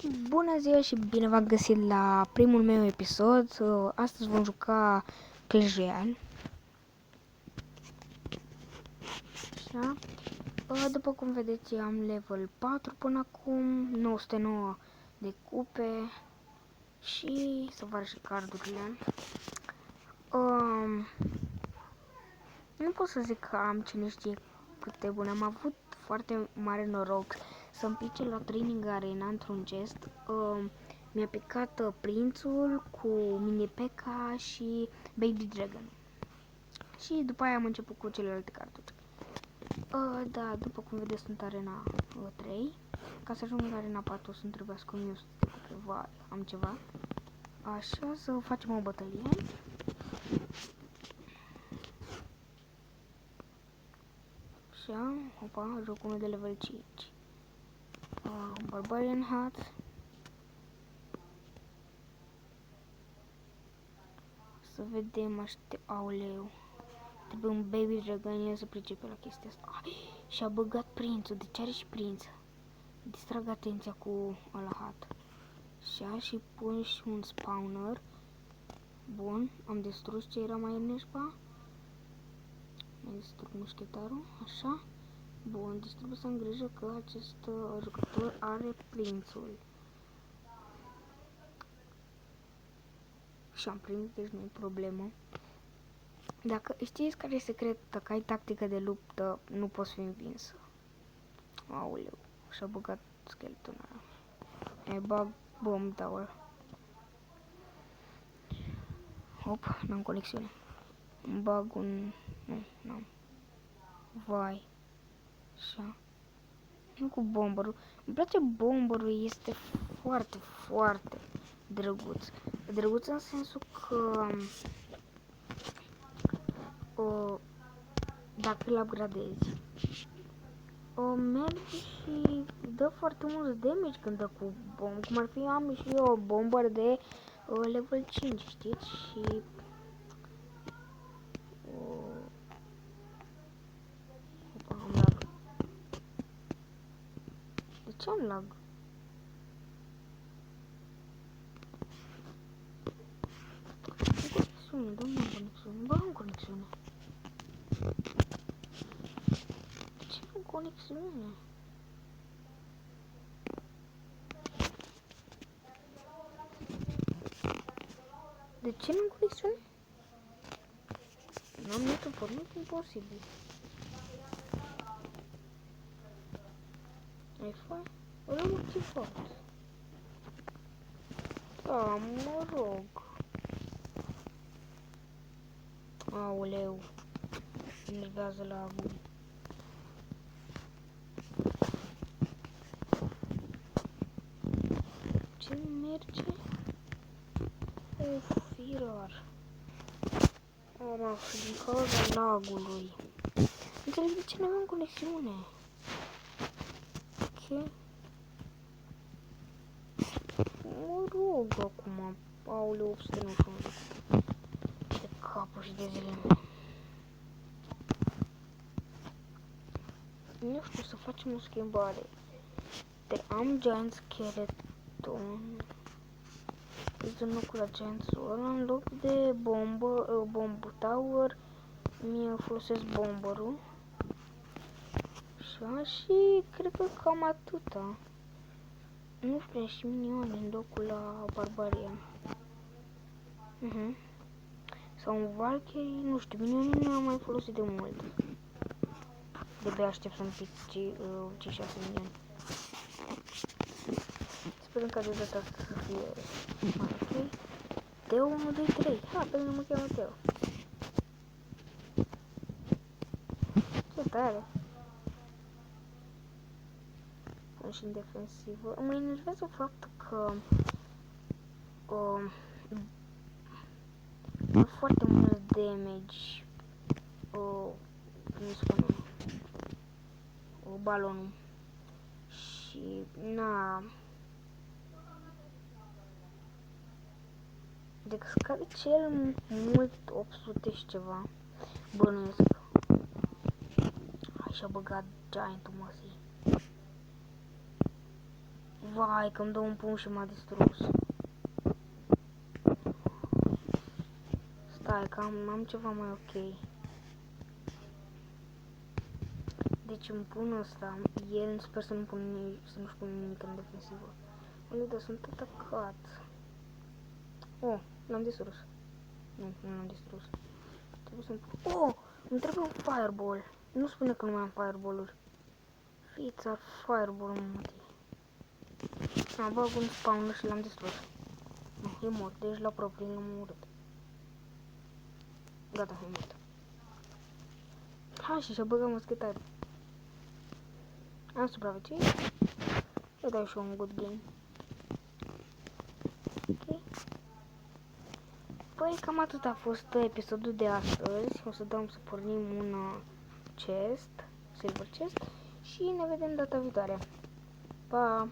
Bună ziua și bine v-am găsit la primul meu episod. Astăzi vom juca Clash Royale. Așa. După cum vedeți, am level 4 până acum, 909 de cupe și să vă arăt și cardurile. Nu pot să zic că am cine știe câte bune. Am avut foarte mare noroc să-mi pice la Training Arena într-un gest. Mi-a picat prințul cu Mini P.E.K.K.A și Baby Dragon. Și după aia am început cu celelalte cartuși. Da, după cum vedeți, sunt Arena 3. Ca să ajung la Arena 4 să-mi trebuiască 1100 de cupe. Vai, am ceva. Așa, să facem o bătălie. Așa, opa, joc unul de level 5. Barbarian Hat. Să vedem, aoleu. Trebuie un Baby Dragon, el să pricepe la chestia asta. Și-a băgat prințul, deci are și prinț. Distrag atenția cu ăla Hat. Așa, și pun și un spawner. Bun, am distrus ce era mai neșpa. Mai distrug mușchetarul, așa. Bun, deci trebuie să am grijă că acest jucător are prințul. Și am primit, deci nu e problemă. Dacă știți care e secretul, că ai tactică de luptă, nu poți fi învins. Aoleu, și-a băgat skeletonul ăla. Bag bomb tower. Hop, n-am conexiune. Îmi bag un... Nu, n-am. Vai. Așa. Nu cu bomberul. Îmi place bomberul, este foarte, foarte drăguț. Drăguț în sensul că... dacă îl upgradezi, merge și dă foarte mult damage când dă cu bomb. Cum ar fi, am și eu o bomber de level 5, știți? Și opa, am lag. De ce am lag? Conexiune, dă-mi conexiune. Bă, am conexiune. De ce am conexiune? De ce nu am conexiune? Nu am niciun pornit, imposibil. Ai fost? L-am activat. Da, mă rog. Aoleu. Nervează lag-ul. Ce merge? Firar. Din cauza lagului. Înțeleg de ce nu avem conexiune. Ok. Mă rog acum. Aoleu, 891 de capul și de zile. Nu știu, să facem o schimbare. Am Giant Skeleton. Îți în locul la Giant Sword. În loc de bomb tower, mi-e folosesc bomberul. Așa, și cred că cam atâta. Nu știu, și minioni în locul la Barbarian. Sau un Valkyrie, nu știu, minionii nu am mai folosit de mult. De-abia aștept să-mi pic cei 6 minioni. Sperăm ca de data asta să fie mai ok. Teo 1, 2, 3. Ha, pe mine mă cheamă Teo. Ce tare. Sunt și în defensivă. Mă enervează faptul că am foarte mult damage. Cum se spune? Balonul. Și na. Deci scade cel mult 800 și ceva. Bănuiesc. Hai și-a băgat Giant-ul măsii. Vai, că îmi dă un pumn și m-a distrus. Stai, că am ceva mai ok. Deci îmi pun ăsta, el sper să nu-și pun nimic în defensivă. Unde da, sunt atacat. Oh, l-am distrus. Nu l-am distrus. Trebuie să-mi pun... Oh, îmi trebuie un fireball. Nu spune că nu mai am fireball-uri. Fița fireball, mă. Am băgat un spawner și l-am distrus. E mort, deci la propriu l-am omorât. Gata, e mort. Hai și băgăm moschetari. Am supraviețuit. Eu dau și un good game. Ok. Păi cam atât a fost episodul de astăzi. O să dăm să pornim un chest, silver chest, și ne vedem data viitoare. Pa!